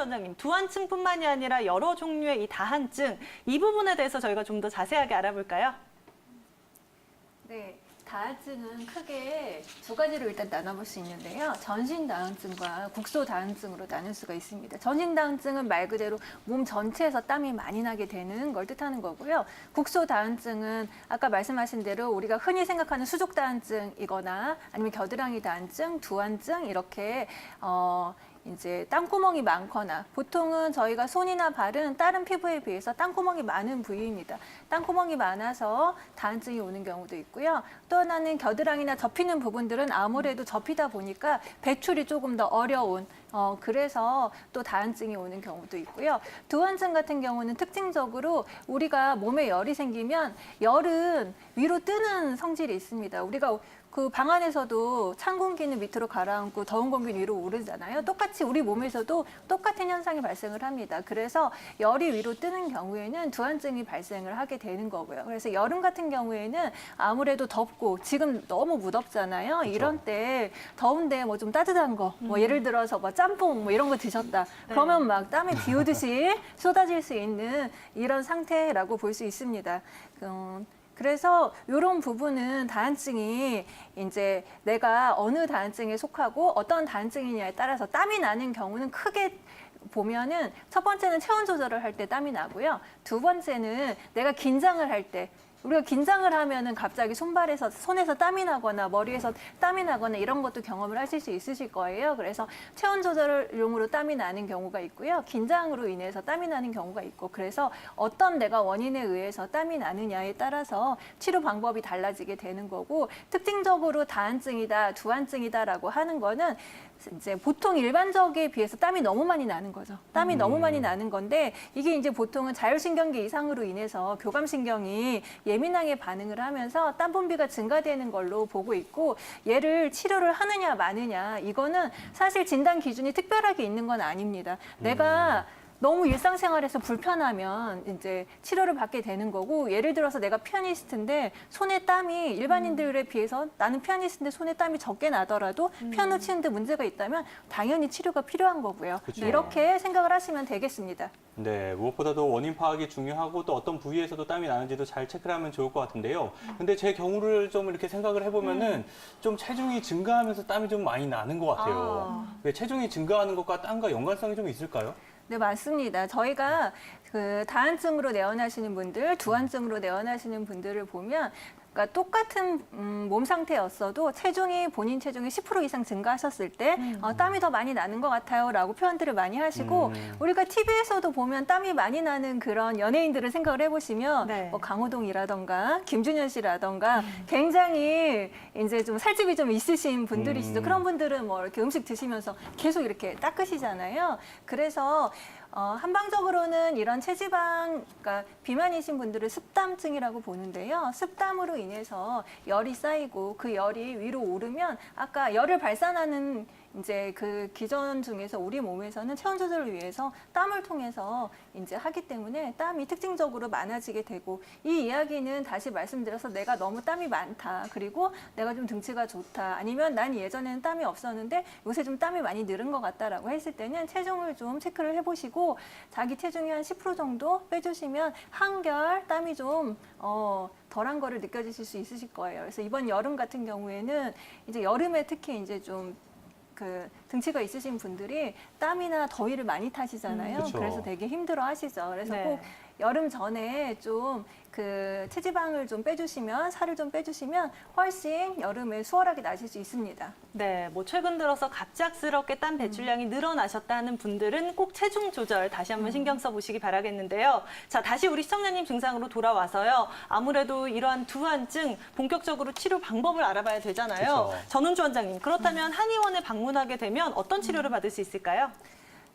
원장님, 두한증뿐만이 아니라 여러 종류의 이 다한증, 이 부분에 대해서 저희가 좀 더 자세하게 알아볼까요? 네, 다한증은 크게 두 가지로 일단 나눠볼 수 있는데요. 전신 다한증과 국소 다한증으로 나눌 수가 있습니다. 전신 다한증은 말 그대로 몸 전체에서 땀이 많이 나게 되는 걸 뜻하는 거고요. 국소 다한증은 아까 말씀하신 대로 우리가 흔히 생각하는 수족 다한증이거나 아니면 겨드랑이 다한증, 두한증 이렇게 이제 땅구멍이 많거나 보통은 저희가 손이나 발은 다른 피부에 비해서 땅구멍이 많은 부위입니다. 땅구멍이 많아서 다한증이 오는 경우도 있고요. 또 하나는 겨드랑이나 접히는 부분들은 아무래도 접히다 보니까 배출이 조금 더 어려운 그래서 또 다한증이 오는 경우도 있고요. 두한증 같은 경우는 특징적으로 우리가 몸에 열이 생기면 열은 위로 뜨는 성질이 있습니다. 우리가 그 방 안에서도 찬 공기는 밑으로 가라앉고 더운 공기는 위로 오르잖아요. 똑같이 우리 몸에서도 똑같은 현상이 발생을 합니다. 그래서 열이 위로 뜨는 경우에는 두한증이 발생을 하게 되는 거고요. 그래서 여름 같은 경우에는 아무래도 덥고 지금 너무 무덥잖아요. 그렇죠. 이런 때 더운데 뭐 좀 따뜻한 거, 뭐 예를 들어서 뭐 짬뽕 뭐 이런 거 드셨다. 그러면 막 땀이 비 오듯이 쏟아질 수 있는 이런 상태라고 볼 수 있습니다. 그래서 이런 부분은 다한증이 이제 내가 어느 다한증에 속하고 어떤 다한증이냐에 따라서 땀이 나는 경우는 크게 보면은 첫 번째는 체온 조절을 할 때 땀이 나고요. 두 번째는 내가 긴장을 할 때 우리가 긴장을 하면은 갑자기 손에서 땀이 나거나 머리에서 땀이 나거나 이런 것도 경험을 하실 수 있으실 거예요. 그래서 체온 조절용으로 땀이 나는 경우가 있고요. 긴장으로 인해서 땀이 나는 경우가 있고 그래서 어떤 내가 원인에 의해서 땀이 나느냐에 따라서 치료 방법이 달라지게 되는 거고 특징적으로 다한증이다, 두한증이다라고 하는 거는 이제 보통 일반적에 비해서 땀이 너무 많이 나는 거죠. 땀이 너무 많이 나는 건데 이게 이제 보통은 자율신경계 이상으로 인해서 교감신경이 예민하게 반응을 하면서 땀 분비가 증가되는 걸로 보고 있고 얘를 치료를 하느냐 마느냐 이거는 사실 진단 기준이 특별하게 있는 건 아닙니다. 내가 너무 일상생활에서 불편하면 이제 치료를 받게 되는 거고 예를 들어서 내가 피아니스트인데 손에 땀이 일반인들에 비해서 나는 피아니스트인데 손에 땀이 적게 나더라도 피아노 치는데 문제가 있다면 당연히 치료가 필요한 거고요. 그쵸. 이렇게 생각을 하시면 되겠습니다. 네, 무엇보다도 원인 파악이 중요하고 또 어떤 부위에서도 땀이 나는지도 잘 체크를 하면 좋을 것 같은데요. 근데 제 경우를 좀 이렇게 생각을 해보면은 좀 체중이 증가하면서 땀이 좀 많이 나는 것 같아요. 왜 체중이 증가하는 것과 땀과 연관성이 좀 있을까요? 네, 맞습니다. 저희가 그 다한증으로 내원하시는 분들, 두한증으로 내원하시는 분들을 보면 그러니까 똑같은 몸 상태였어도 본인 체중이 10% 이상 증가하셨을 때 땀이 더 많이 나는 것 같아요 라고 표현들을 많이 하시고 우리가 TV에서도 보면 땀이 많이 나는 그런 연예인들을 생각을 해보시면 네. 뭐 강호동이라던가 김준현 씨라던가 굉장히 이제 좀 살집이 좀 있으신 분들이시죠. 그런 분들은 뭐 이렇게 음식 드시면서 계속 이렇게 닦으시잖아요. 그래서 한방적으로는 이런 체지방, 그러니까 비만이신 분들을 습담증이라고 보는데요. 습담으로 인해서 열이 쌓이고 그 열이 위로 오르면 아까 열을 발산하는 이제 그 기전 중에서 우리 몸에서는 체온 조절을 위해서 땀을 통해서 이제 하기 때문에 땀이 특징적으로 많아지게 되고 이 이야기는 다시 말씀드려서 내가 너무 땀이 많다. 그리고 내가 좀 등치가 좋다. 아니면 난 예전에는 땀이 없었는데 요새 좀 땀이 많이 늘은 것 같다라고 했을 때는 체중을 좀 체크를 해보시고 자기 체중이 한 10% 정도 빼주시면 한결 땀이 좀 덜한 거를 느껴지실 수 있으실 거예요. 그래서 이번 여름 같은 경우에는 이제 여름에 특히 이제 좀 등치가 있으신 분들이 땀이나 더위를 많이 타시잖아요. 그쵸. 그래서 되게 힘들어 하시죠. 그래서 네. 꼭 여름 전에 좀 그 체지방을 좀 빼주시면 살을 좀 빼주시면 훨씬 여름에 수월하게 나실 수 있습니다. 네, 뭐 최근 들어서 갑작스럽게 땀 배출량이 늘어나셨다는 분들은 꼭 체중 조절 다시 한번 신경 써보시기 바라겠는데요. 자, 다시 우리 시청자님 증상으로 돌아와서요. 아무래도 이러한 두한증 본격적으로 치료 방법을 알아봐야 되잖아요. 그쵸. 전은주 원장님, 그렇다면 한의원에 방문하게 되면 어떤 치료를 받을 수 있을까요?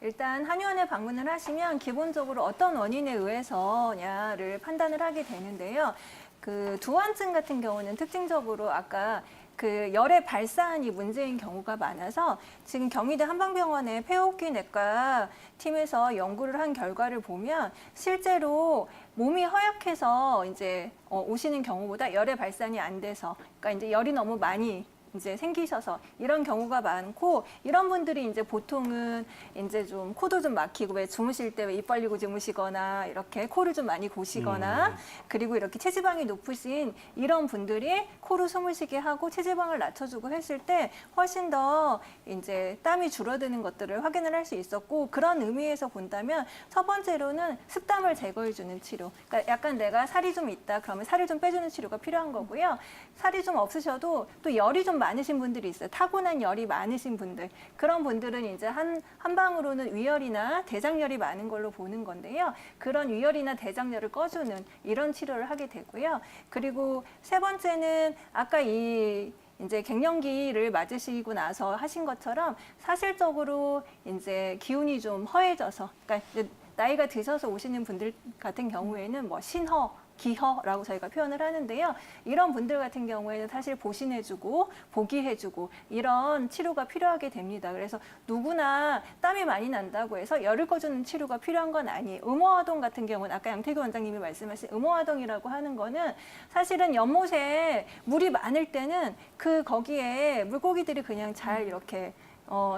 일단 한의원에 방문을 하시면 기본적으로 어떤 원인에 의해서냐를 판단을 하게 되는데요. 그 두한증 같은 경우는 특징적으로 아까 그 열의 발산이 문제인 경우가 많아서 지금 경희대 한방병원의 폐호흡기내과 팀에서 연구를 한 결과를 보면 실제로 몸이 허약해서 이제 오시는 경우보다 열의 발산이 안 돼서 그러니까 이제 열이 너무 많이 이제 생기셔서 이런 경우가 많고, 이런 분들이 이제 보통은 이제 좀 코도 좀 막히고, 왜 주무실 때 왜 입 벌리고 주무시거나 이렇게 코를 좀 많이 고시거나 그리고 이렇게 체지방이 높으신 이런 분들이 코로 숨을 쉬게 하고 체지방을 낮춰주고 했을 때 훨씬 더 이제 땀이 줄어드는 것들을 확인을 할 수 있었고, 그런 의미에서 본다면 첫 번째로는 습담을 제거해주는 치료. 그러니까 약간 내가 살이 좀 있다 그러면 살을 좀 빼주는 치료가 필요한 거고요. 살이 좀 없으셔도 또 열이 좀 많으신 분들이 있어요. 타고난 열이 많으신 분들. 그런 분들은 이제 한 방으로는 위열이나 대장열이 많은 걸로 보는 건데요. 그런 위열이나 대장열을 꺼주는 이런 치료를 하게 되고요. 그리고 세 번째는 아까 이제 갱년기를 맞으시고 나서 하신 것처럼 사실적으로 이제 기운이 좀 허해져서, 그러니까 이제 나이가 드셔서 오시는 분들 같은 경우에는 뭐 신허, 기허라고 저희가 표현을 하는데요. 이런 분들 같은 경우에는 사실 보신해주고 보기해주고 이런 치료가 필요하게 됩니다. 그래서 누구나 땀이 많이 난다고 해서 열을 꺼주는 치료가 필요한 건 아니에요. 음호화동 같은 경우는 아까 양태규 원장님이 말씀하신 음호화동이라고 하는 거는 사실은 연못에 물이 많을 때는 거기에 물고기들이 그냥 잘 이렇게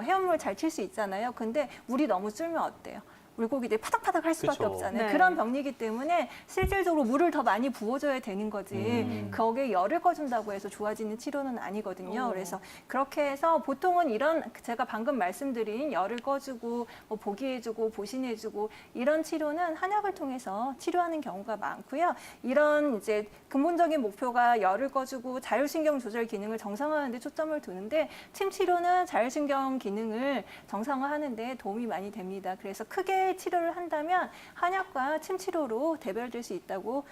해엄물 잘 칠 수 있잖아요. 근데 물이 너무 줄면 어때요? 물고기들이 파닥파닥 할 수밖에 그쵸. 없잖아요. 네. 그런 병리기 때문에 실질적으로 물을 더 많이 부어줘야 되는 거지 거기에 열을 꺼준다고 해서 좋아지는 치료는 아니거든요. 그래서 그렇게 해서 보통은 이런 제가 방금 말씀드린 열을 꺼주고 뭐 보기해주고 보신해주고 이런 치료는 한약을 통해서 치료하는 경우가 많고요. 이런 이제 근본적인 목표가 열을 꺼주고 자율신경 조절 기능을 정상화하는 데 초점을 두는데, 침 치료는 자율신경 기능을 정상화하는 데 도움이 많이 됩니다. 그래서 크게 치료를 한다면 한약과 침 치료로 대별될 수 있다고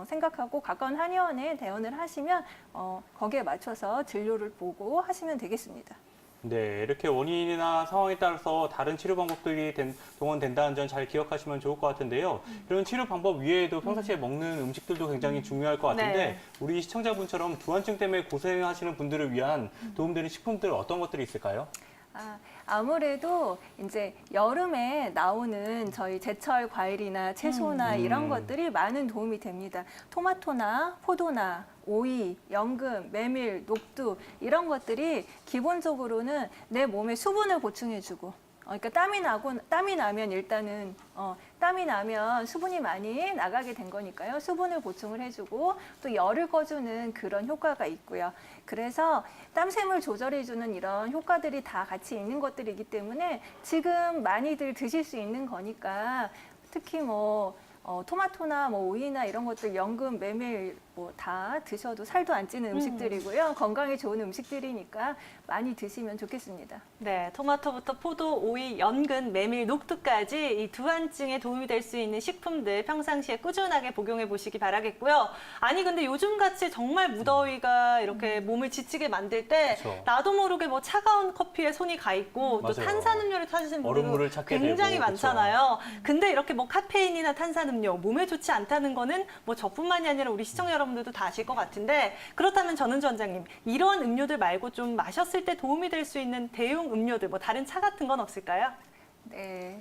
생각하고, 가까운 한의원에 대원을 하시면 거기에 맞춰서 진료를 보고 하시면 되겠습니다. 네, 이렇게 원인이나 상황에 따라서 다른 치료 방법들이 동원된다는 점 잘 기억하시면 좋을 것 같은데요. 이런 치료 방법 외에도 평상시에 먹는 음식들도 굉장히 중요할 것 같은데 네. 우리 시청자분처럼 두한증 때문에 고생하시는 분들을 위한 도움되는 식품들 어떤 것들이 있을까요? 아무래도 이제 여름에 나오는 저희 제철 과일이나 채소나 이런 것들이 많은 도움이 됩니다. 토마토나 포도나 오이, 연근, 메밀, 녹두 이런 것들이 기본적으로는 내 몸에 수분을 보충해주고, 그러니까 땀이 나면 일단은 땀이 나면 수분이 많이 나가게 된 거니까요. 수분을 보충을 해주고 또 열을 꺼주는 그런 효과가 있고요. 그래서 땀샘을 조절해주는 이런 효과들이 다 같이 있는 것들이기 때문에 지금 많이들 드실 수 있는 거니까, 특히 뭐 토마토나 뭐 오이나 이런 것들, 연근, 메밀 뭐 다 드셔도 살도 안 찌는 음식들이고요. 건강에 좋은 음식들이니까 많이 드시면 좋겠습니다. 네, 토마토부터 포도, 오이, 연근, 메밀, 녹두까지 이 두한증에 도움이 될 수 있는 식품들 평상시에 꾸준하게 복용해 보시기 바라겠고요. 아니 근데 요즘같이 정말 무더위가 이렇게 몸을 지치게 만들 때 그쵸. 나도 모르게 뭐 차가운 커피에 손이 가 있고 또 맞아요. 탄산음료를 찾으시는 얼음물을 분들도 찾게 굉장히 되고, 많잖아요. 근데 이렇게 뭐 카페인이나 탄산음료 몸에 좋지 않다는 거는 뭐 저뿐만이 아니라 우리 시청자 여러분들도 다 아실 것 같은데, 그렇다면 전은주 원장님, 이런 음료들 말고 좀 마셨을 때 도움이 될 수 있는 대용 음료들, 뭐 다른 차 같은 건 없을까요? 네.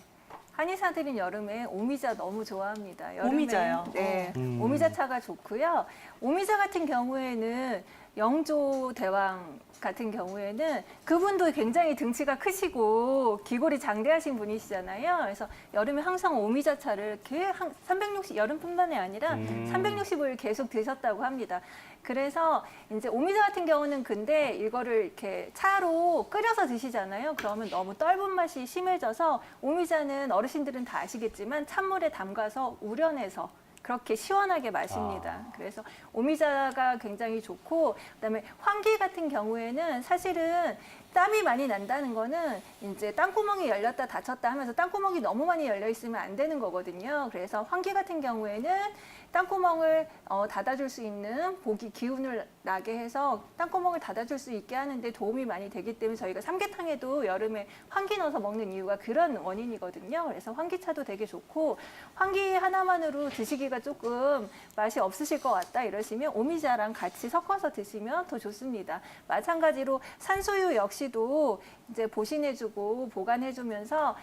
한의사들은 여름에 오미자 너무 좋아합니다. 여름에, 오미자요? 네. 오미자 차가 좋고요. 오미자 같은 경우에는 영조 대왕 같은 경우에는 그분도 굉장히 등치가 크시고 기골이 장대하신 분이시잖아요. 그래서 여름에 항상 오미자차를 이렇게 360, 여름뿐만이 아니라 365일 계속 드셨다고 합니다. 그래서 이제 오미자 같은 경우는 근데 이거를 이렇게 차로 끓여서 드시잖아요. 그러면 너무 떫은 맛이 심해져서, 오미자는 어르신들은 다 아시겠지만 찬물에 담가서 우려내서 그렇게 시원하게 마십니다. 그래서 오미자가 굉장히 좋고, 그다음에 환기 같은 경우에는 사실은 땀이 많이 난다는 거는 이제 땅구멍이 열렸다 닫혔다 하면서 땅구멍이 너무 많이 열려 있으면 안 되는 거거든요. 그래서 환기 같은 경우에는 땅구멍을 닫아줄 수 있는 기운을 나게 해서 땅구멍을 닫아줄 수 있게 하는데 도움이 많이 되기 때문에 저희가 삼계탕에도 여름에 환기 넣어서 먹는 이유가 그런 원인이거든요. 그래서 환기차도 되게 좋고, 환기 하나만으로 드시기가 조금 맛이 없으실 것 같다 이러시면 오미자랑 같이 섞어서 드시면 더 좋습니다. 마찬가지로 산수유 역시도 이제 보신해주고 보관해주면서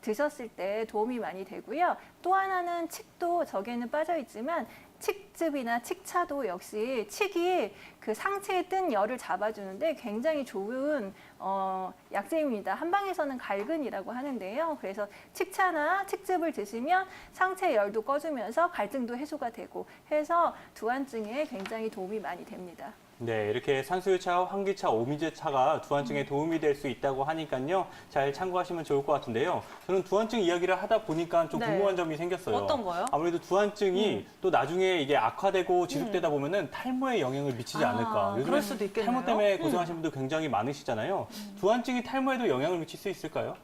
드셨을 때 도움이 많이 되고요. 또 하나는 칡도 저기에는 빠져 있지만 칡즙이나 칡차도 역시 칡이 그 상체에 뜬 열을 잡아주는데 굉장히 좋은 약재입니다. 한방에서는 갈근이라고 하는데요. 그래서 칡차나 칡즙을 드시면 상체 열도 꺼주면서 갈증도 해소가 되고 해서 두한증에 굉장히 도움이 많이 됩니다. 네, 이렇게 산수유차, 환기차, 오미제차가 두한증에 도움이 될 수 있다고 하니까요. 잘 참고하시면 좋을 것 같은데요. 저는 두한증 이야기를 하다 보니까 좀 네. 궁금한 점이 생겼어요. 어떤 거요? 아무래도 두한증이 또 나중에 이게 악화되고 지속되다 보면은 탈모에 영향을 미치지 않을까. 요즘에 그럴 수도 있겠네요. 탈모 때문에 고생하시는 분들 굉장히 많으시잖아요. 두한증이 탈모에도 영향을 미칠 수 있을까요?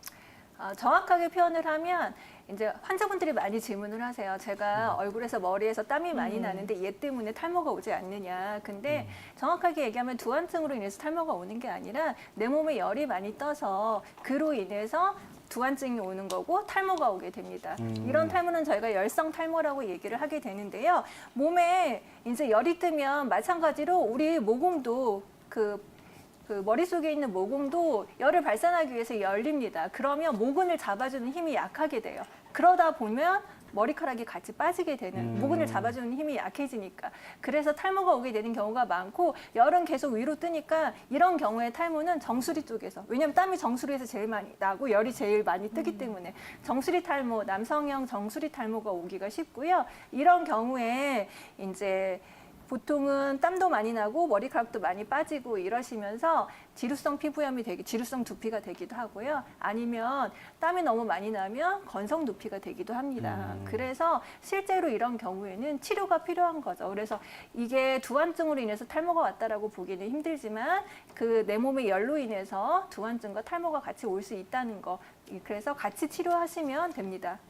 정확하게 표현을 하면 이제 환자분들이 많이 질문을 하세요. 제가 얼굴에서 머리에서 땀이 많이 나는데 얘 때문에 탈모가 오지 않느냐. 근데 정확하게 얘기하면 두한증으로 인해서 탈모가 오는 게 아니라 내 몸에 열이 많이 떠서 그로 인해서 두한증이 오는 거고 탈모가 오게 됩니다. 이런 탈모는 저희가 열성 탈모라고 얘기를 하게 되는데요. 몸에 이제 열이 뜨면 마찬가지로 우리 모공도 그 머릿속에 있는 모공도 열을 발산하기 위해서 열립니다. 그러면 모근을 잡아주는 힘이 약하게 돼요. 그러다 보면 머리카락이 같이 빠지게 되는 모근을 잡아주는 힘이 약해지니까 그래서 탈모가 오게 되는 경우가 많고 열은 계속 위로 뜨니까 이런 경우에 탈모는 정수리 쪽에서 왜냐하면 땀이 정수리에서 제일 많이 나고 열이 제일 많이 뜨기 때문에 정수리 탈모, 남성형 정수리 탈모가 오기가 쉽고요. 이런 경우에 이제 보통은 땀도 많이 나고 머리카락도 많이 빠지고 이러시면서 지루성 피부염이 지루성 두피가 되기도 하고요. 아니면 땀이 너무 많이 나면 건성 두피가 되기도 합니다. 그래서 실제로 이런 경우에는 치료가 필요한 거죠. 그래서 이게 두한증으로 인해서 탈모가 왔다라고 보기는 힘들지만 그 내 몸의 열로 인해서 두한증과 탈모가 같이 올 수 있다는 거. 그래서 같이 치료하시면 됩니다.